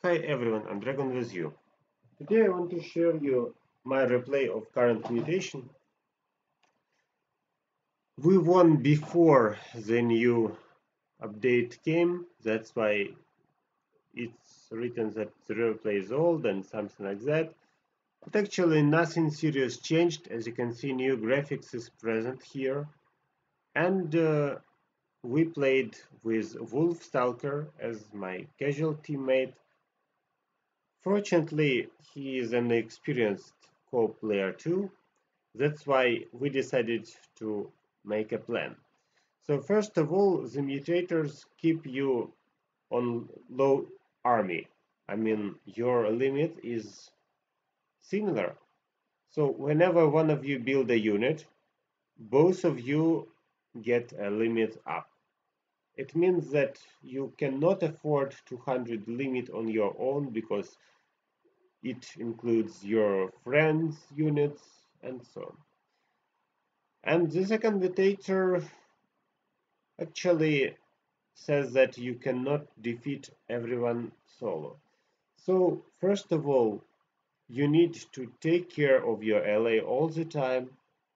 Hi everyone, I'm Dragon with you. Today I want to share you my replay of current mutation. We won before the new update came, that's why it's written that the replay is old and something like that. But actually nothing serious changed. As you can see, new graphics is present here. And we played with Wolfstalker as my casual teammate. Fortunately, he is an experienced co-op player too. That's why we decided to make a plan. So first of all, the mutators keep you on low army. I mean, your limit is similar. So whenever one of you build a unit, both of you get a limit up. It means that you cannot afford 200 limit on your own because it includes your friends' units and so on. And the second mutator actually says that you cannot defeat everyone solo. So first of all, you need to take care of your ally all the time,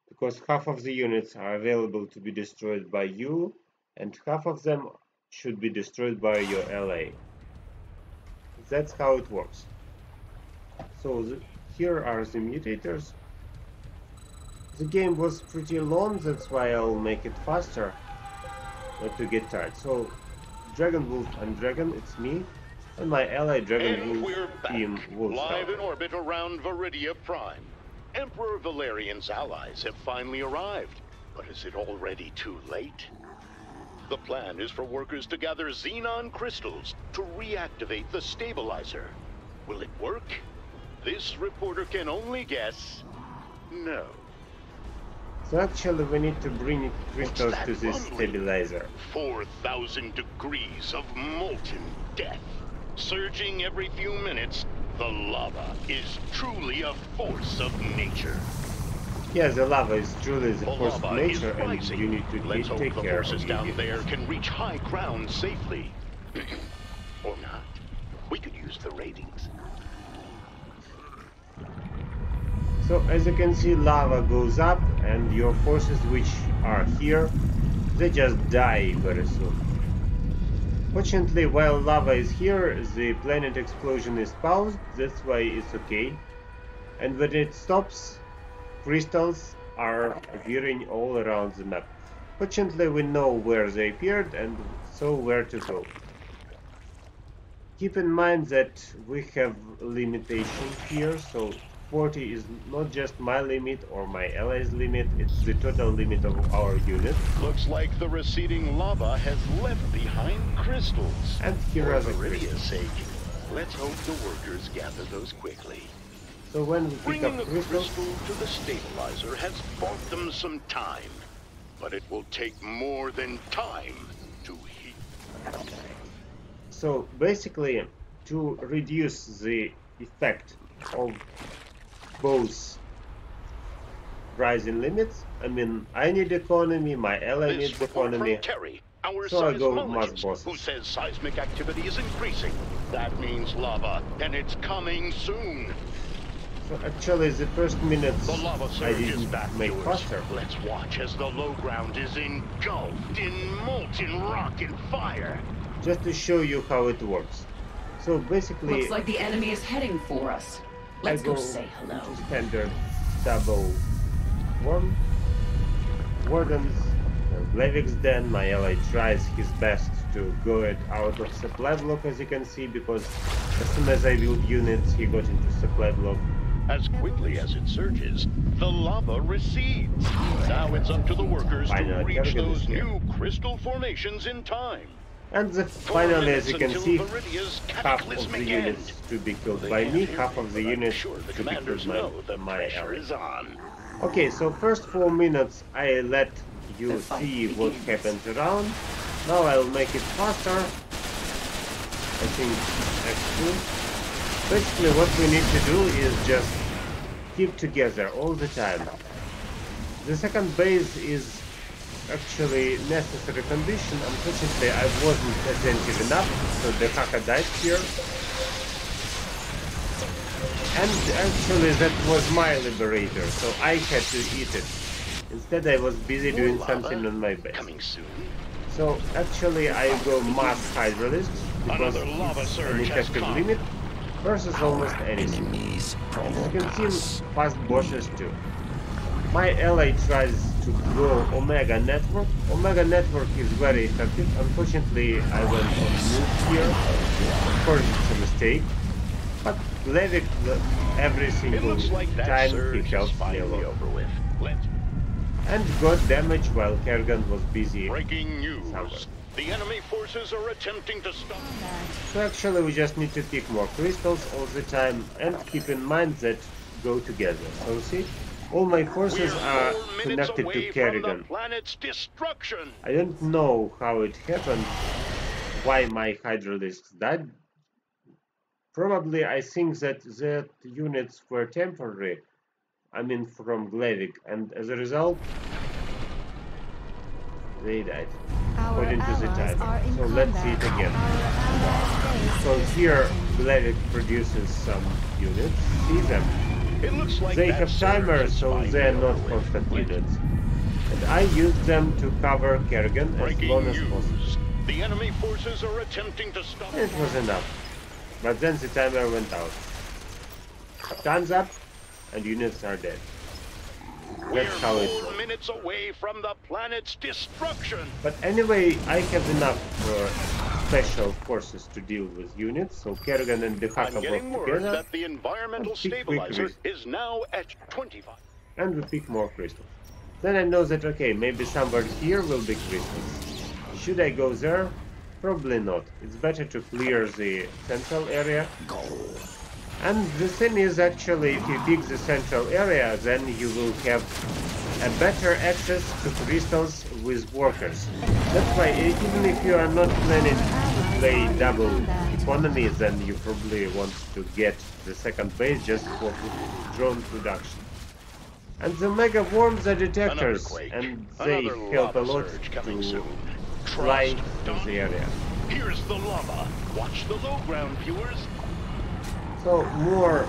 because half of the units are available to be destroyed by you and half of them should be destroyed by your ally. That's how it works. So here are the mutators. The game was pretty long, that's why I'll make it faster, not to get tired. So Dragon Wolf and Dragon, it's me, and my ally Dragon Wolf in Wolfstalker. Live in orbit around Viridia Prime. Emperor Valerian's allies have finally arrived, but is it already too late? The plan is for workers to gather xenon crystals to reactivate the stabilizer. Will it work? This reporter can only guess no. So actually we need to bring crystals to this stabilizer. 4,000 degrees of molten death. Surging every few minutes, the lava is truly a force of nature. Yeah, the lava is truly the force of nature, and you need to Let's hope take the care of forces down it. there can reach high ground safely. Or not. We could use the ratings. So as you can see, lava goes up, and your forces which are here, they just die very soon. Fortunately, while lava is here, the planet explosion is paused, that's why it's okay. And when it stops, crystals are appearing all around the map. Fortunately, we know where they appeared and so where to go. Keep in mind that we have limitation here, so 40 is not just my limit or my ally's limit, it's the total limit of our unit. Looks like the receding lava has left behind crystals. And here are the Viridia's crystals. sake, let's hope the workers gather those quickly. So when we pick up Bringing a crystals, crystal to the stabilizer has bought them some time, but it will take more than time to heat. so basically to reduce the effect of both rising limits, I mean, I need economy, my ally needs economy, Terry, our so I go mass seismologist, who bosses. says seismic activity is increasing. That means lava, and it's coming soon. So actually the first minutes The lava I surge is didn't back make yours. faster. Let's watch as the low ground is engulfed in molten rock and fire. Just to show you how it works. So basically, Looks like the enemy is heading for us. Let's I go say hello. to standard double one. Wardens, Levik's den. My ally tries his best to go it out of supply block, as you can see, because as soon as I build units, he got into supply block. As quickly as it surges, the lava recedes. Now it's up to the workers to reach those new crystal formations in time. And finally, as you can see, Viridia's half of the units to be killed by me, half of the units Sure, the to be commanders killed know the by my pressure ally. is on. Okay, so first 4 minutes I let you see what happens around. Now I'll make it faster. I think X2. Basically what we need to do is just keep together all the time. The second base is actually necessary condition. Unfortunately I wasn't attentive enough, so Dehaka died here. And actually that was my liberator, so I had to eat it. Instead I was busy doing something on my base. Coming soon. So actually I go mass hydralist because it's an effective limit versus almost anything. As you can see, fast bosses too. My ally tries to go Omega Network. Omega Network is very effective. Unfortunately, I went on move here. Of course, it's a mistake. But Levick, every single time he helps me a lot. And got damage while Kerrigan was busy. Breaking news. Somewhere. The enemy forces are attempting to stop. So actually we just need to pick more crystals all the time and keep in mind that go together. So see? All my forces are connected to Kerrigan. I don't know how it happened, why my hydralisks died. Probably I think that the units were temporary, I mean from Glavik, and as a result, they died, according to the timer. So let's see it again. So here Glavik produces some units, see them. It looks like They have timers, so they're not constant units. And I use them to cover Kerrigan as long as possible. The enemy forces are attempting to stop. It was enough. But then the timer went out. Time's up, and units are dead. That's how it goes. Minutes away from the planet's destruction. But anyway, I have enough special forces to deal with units, so Kerrigan and Dehaka work together. That the environmental stabilizer is now at 25. And we pick more crystals. Then I know that, okay, maybe somewhere here will be crystals. Should I go there? Probably not. It's better to clear the central area. And the thing is, actually, if you pick the central area, then you will have a better access to crystals with workers. That's why, even if you are not planning to play double economy, then you probably want to get the second base just for drone production. And the mega worms are detectors, and they help a lot to fly through the area. Here's the lava. Watch the low ground, viewers. So more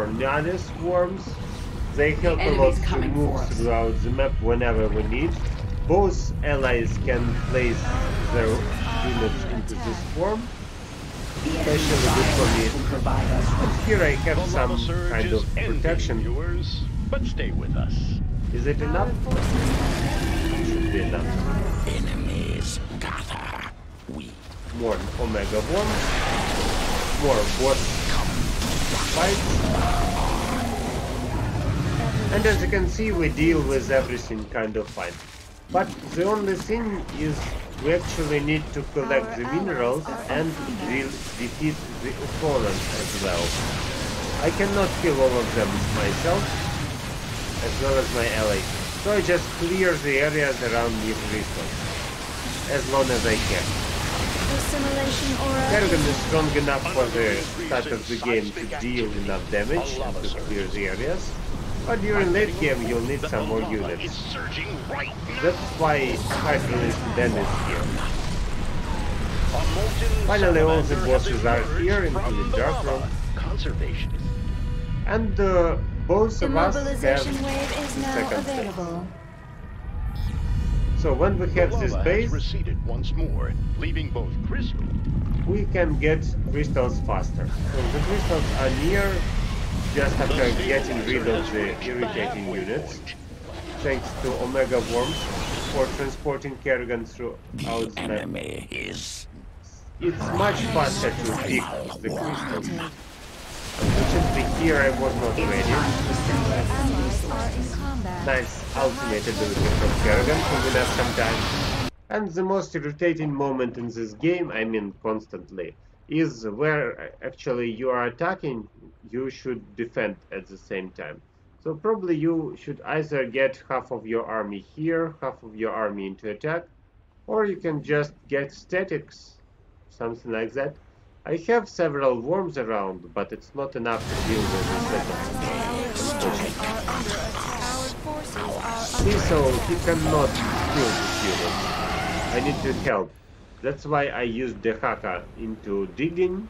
Nihilist worms. They help a lot to move throughout the map whenever we need. Both allies can place their units into this swarm, especially good for me. And here I have some kind of protection. Viewers, but stay with us. Is it enough? It should be enough. Enemies gather. More Omega worms. More boss fights. And as you can see, we deal with everything kind of fine. But the only thing is we actually need to collect the minerals and defeat the opponent as well. I cannot kill all of them myself, as well as my ally. So I just clear the areas around the crystals, as long as I can. Kerrigan is strong enough for the start of the game to deal enough damage and to clear the areas, but during late game you'll need some more units. That's why Hydralist Den is here. Finally all the bosses are here, including Dark Room. And both of us have the second phase. So when we have this base, once more, leaving both crystals. We can get crystals faster. So the crystals are near just after getting rid of the irritating units, thanks to Omega Worms for transporting Kerrigan throughout the map. It's much faster to pick the crystals. Unfortunately here I was not ready. Nice ultimate ability from Kerrigan who will have some time. And the most irritating moment in this game, I mean constantly, is where actually you are attacking, you should defend at the same time. So probably you should either get half of your army here, half of your army into attack, or you can just get statics, something like that. I have several worms around, but it's not enough to deal with the setup. See, so he cannot kill this unit. I need to help. That's why I used Dehaka into digging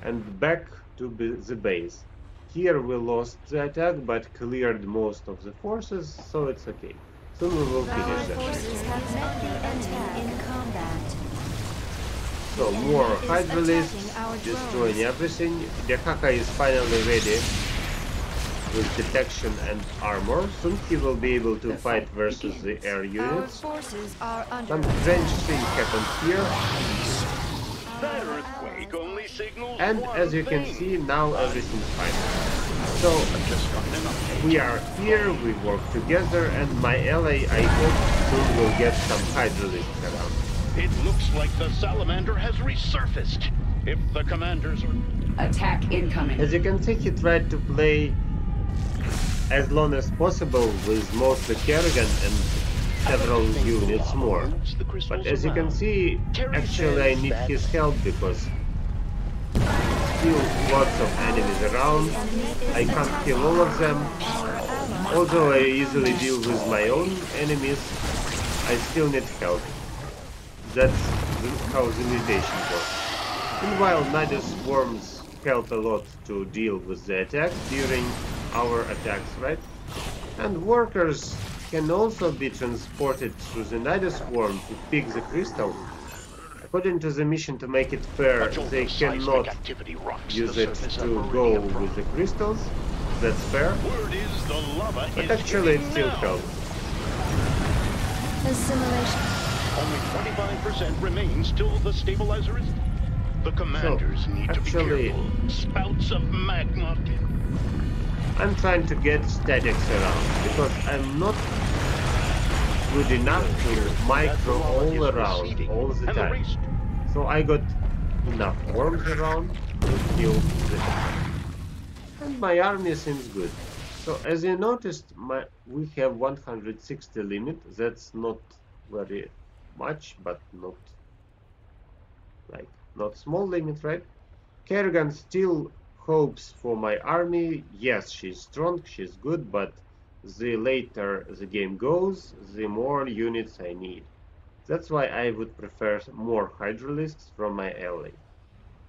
and back to the base. Here we lost the attack, but cleared most of the forces, so it's okay. Soon we will finish them. Forces have met the enemy in combat. So more hydralisks, destroying everything. Dehaka is finally ready with detection and armor. Soon he will be able to fight versus the air units. Some strange thing happened here. That earthquake only signals And one as you can thing. see, now everything's fine. So we are here, we work together, and my ally, I hope, soon will get some hydralisks around. It looks like the salamander has resurfaced. If the commanders are... Attack incoming. As you can see, he tried to play as long as possible with mostly Kerrigan and several units more. But as you can see, actually I need his help because still lots of enemies around. I can't kill all of them. Although I easily deal with my own enemies, I still need help. That's how the mutation works. Meanwhile, Nidus swarms help a lot to deal with the attack during our attacks, right? And workers can also be transported through the Nidus swarm to pick the crystal. According to the mission, to make it fair, they cannot use it to go with the crystals. That's fair. But actually it still helps. Assimilation. Only 25% remains till the stabilizer is... The commanders need to be careful. Spouts of magma. I'm trying to get statics around because I'm not good enough to micro all around all the time. So I got enough worms around to kill the... And my army seems good. So as you noticed, we have 160 limit. That's not very much, but not small limit, right? Kerrigan still hopes for my army. Yes, she's strong, she's good, but the later the game goes, the more units I need. That's why I would prefer more hydralisks from my ally.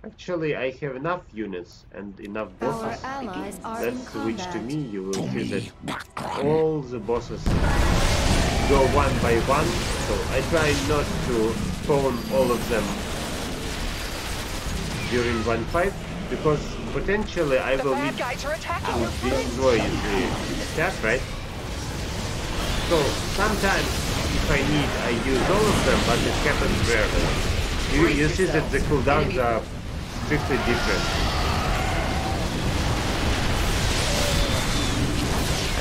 Actually, I have enough units and enough bosses. Let's switch to me. You will see that all the bosses go one by one. So I try not to spawn all of them during one fight, because potentially I will need to destroy the attack, right? So sometimes if I need, I use all of them, but it happens rarely. You see that the cooldowns are strictly different.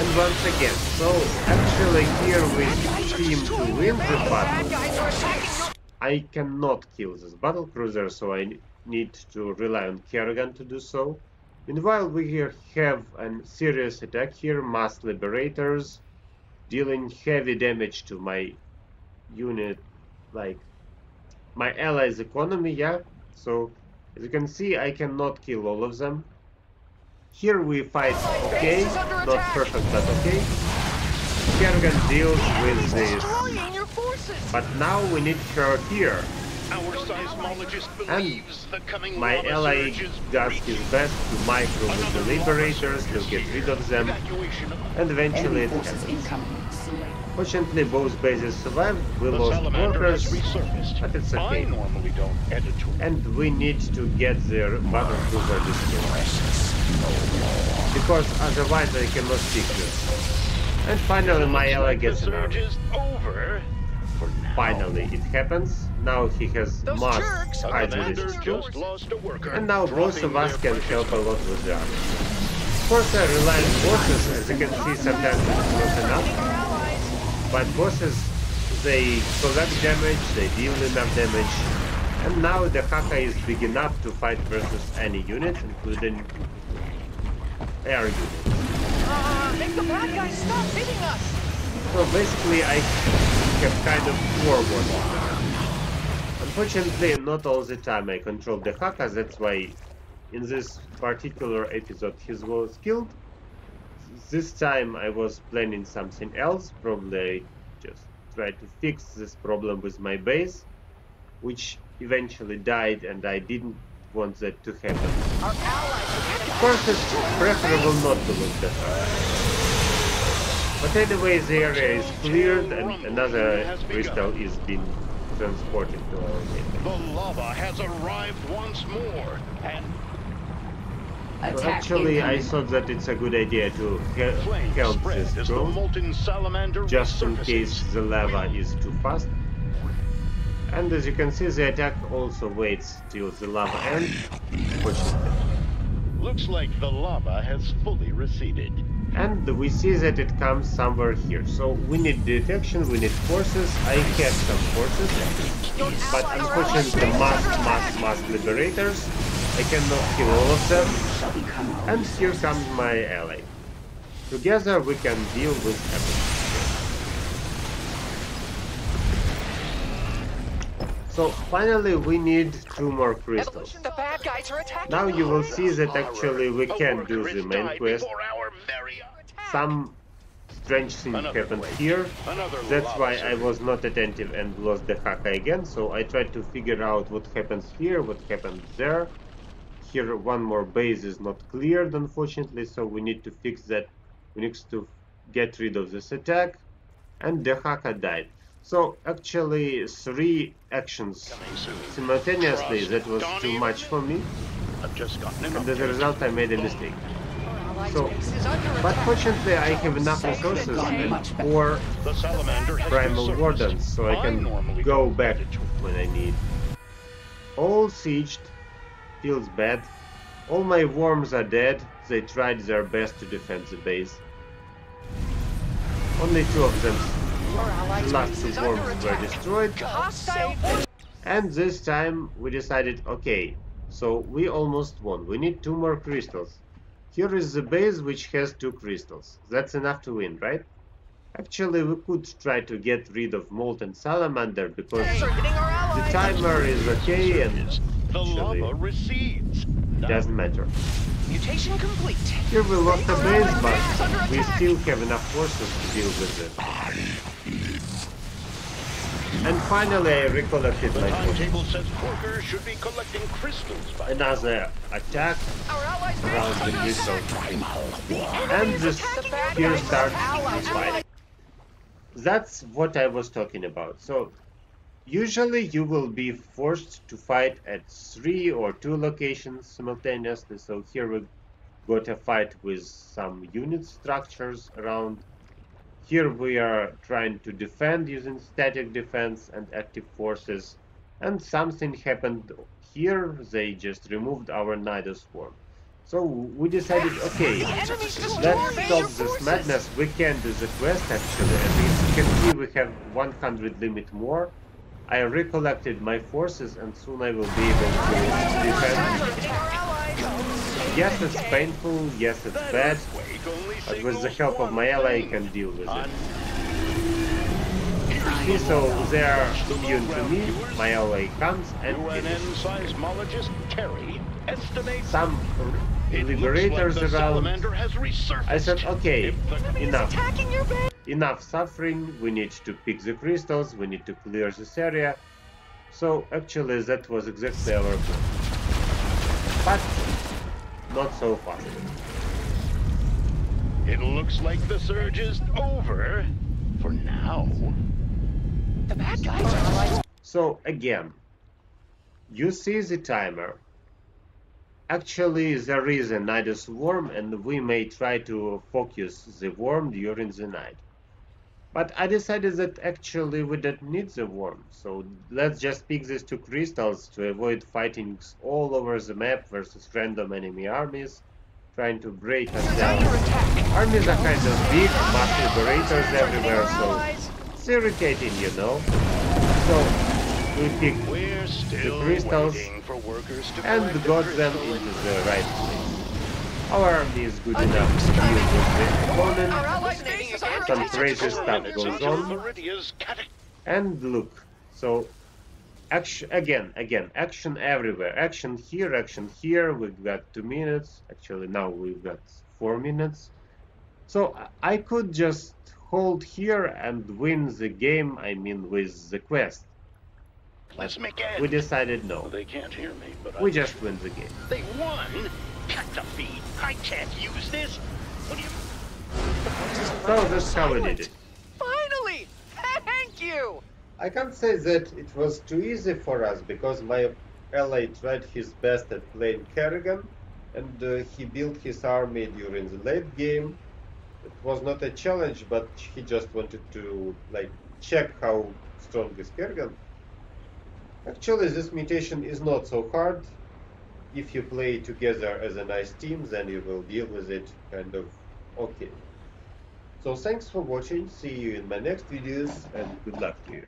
And once again, so actually here we seem to win the battle. I cannot kill this battle cruiser, so I need to rely on Kerrigan to do so. Meanwhile, we here have a serious attack here, mass liberators, dealing heavy damage to my unit, like my allies' economy, yeah? So, as you can see, I cannot kill all of them. Here we fight okay, not perfect, but okay. Kerrigan deals with this, but now we need her here. Our seismologist believes the coming my lava ally surge is does his best to micro with the liberators, to get rid of them, and eventually it happens. Fortunately, both bases survived. We lost workers, but it's okay. And we need to get their battle cruiser destroyed, because otherwise I cannot fix this. And finally my ally gets an army. Finally it happens. Now he has mass hydralisks too. And now both of us can help a lot with the army. Of course I rely on bosses, as you can see sometimes it's not enough. But bosses, they collect damage, they deal enough damage. And now Dehaka is big enough to fight versus any unit, including air units. Make the bad guys stop hitting us! So basically I have kind of forward. Unfortunately, not all the time I control Dehaka, that's why in this particular episode he was killed. This time I was planning something else, probably just try to fix this problem with my base, which eventually died and I didn't want that to happen. Our allies Of course, it's preferable not to lose the Dehaka. But anyway, the area is cleared and another crystal is being transported to our base. The lava has arrived once more, and So Attack actually, I incoming. thought that it's a good idea to flame help spread this as the crew, molten salamander just in case resurfaces. the lava is too fast. And as you can see, the attack also waits till the lava ends, pushes it. Looks like the lava has fully receded. And we see that it comes somewhere here. So we need detection, we need forces. I have some forces, but unfortunately the mass liberators, I cannot kill all of them. Shall become And here comes my ally. Together we can deal with everything. So finally we need 2 more crystals. evolution. The bad guys are attacking. Now you will see that Horror. actually we A can worker do has the main died quest. before our very Some strange thing Another happened quake. here. Another That's lava why I surge. was not attentive and lost the Dehaka again. So I tried to figure out what happens here, what happened there. Here one more base is not cleared, unfortunately, so we need to fix that. We need to get rid of this attack. And the Dehaka died. So actually 3 actions Coming soon. simultaneously, Trust. that was Don't too even much for me. I've just gotten an And as a update. result I made a mistake. Our allies' So, base is under but attack. fortunately I have enough resources and 4 The salamander has primal resurfaced. wardens, so I can normally go don't back let it when I need. All sieged, feels bad. All my worms are dead, they tried their best to defend the base. Only 2 of them, Our allies' the last base 2 is under worms were attack. destroyed. Hostile. And this time we decided, okay, so we almost won. We need 2 more crystals. Here is the base which has 2 crystals. That's enough to win, right? Actually, we could try to get rid of Molten Salamander because Are hitting our the allies. timer is okay and The actually lava recedes. it doesn't matter. Mutation complete. Here we lost a base, Base is but under we attack. still have enough forces to deal with it. And finally I recollected The my forces. timetable says workers should be collecting crystals by Another attack Our allies' base around is the under crystal. attack. And this The bad here guys are starts allies. the fight. That's what I was talking about. So usually you will be forced to fight at 3 or 2 locations simultaneously. So here we got a fight with some unit structures around. Here we are trying to defend using static defense and active forces. And something happened here. They just removed our Nido Swarm. So we decided, okay, Enemies destroyed let's major stop this forces. madness. We can do the quest actually. As you can see, we have 100 limit more. I recollected my forces and soon I will be able to defend. Hitting our allies. Yes, it's painful, yes, it's bad, but with the help of my ally I can deal with it. See, so they are immune to me, my ally comes and finishes. seismologist Terry estimates Some it looks liberators like the around. salamander has resurfaced. I said, okay, If the Enemies enough. attacking your base. Enough suffering, we need to pick the crystals, we need to clear this area. So actually that was exactly our plan. But not so fast. It looks like the surge is over for now. The bad guys are allies. So again, you see the timer. Actually there is a Nido Swarm and we may try to focus the worm during the night. But I decided that actually we don't need the worm, so let's just pick these 2 crystals to avoid fighting all over the map versus random enemy armies, trying to break us Under down. attack. Armies are kind of big, mass liberators everywhere, so Allies. it's irritating, you know. So we picked We're still crystals waiting for workers to and collect got the them crystal. into the right place. Our army is good enough to deal with the opponent. Our allies' base is under Some attack. crazy stuff goes on. Viridia's And look, so action again, action everywhere. Action here. We've got 2 minutes. Actually, now we've got 4 minutes. So I could just hold here and win the game. I mean, with the quest. Let's make ends. We decided no. They can't hear me, but We just win the game. They won? Cut the feed. I can't use this. What do you... So that's how we did it. Finally! Thank you! I can't say that it was too easy for us, because my ally tried his best at playing Kerrigan, and he built his army during the late game. It was not a challenge, but he just wanted to check how strong is Kerrigan. Actually, this mutation is not so hard. If you play together as a nice team, then you will deal with it kind of okay. So thanks for watching, see you in my next videos, and good luck to you.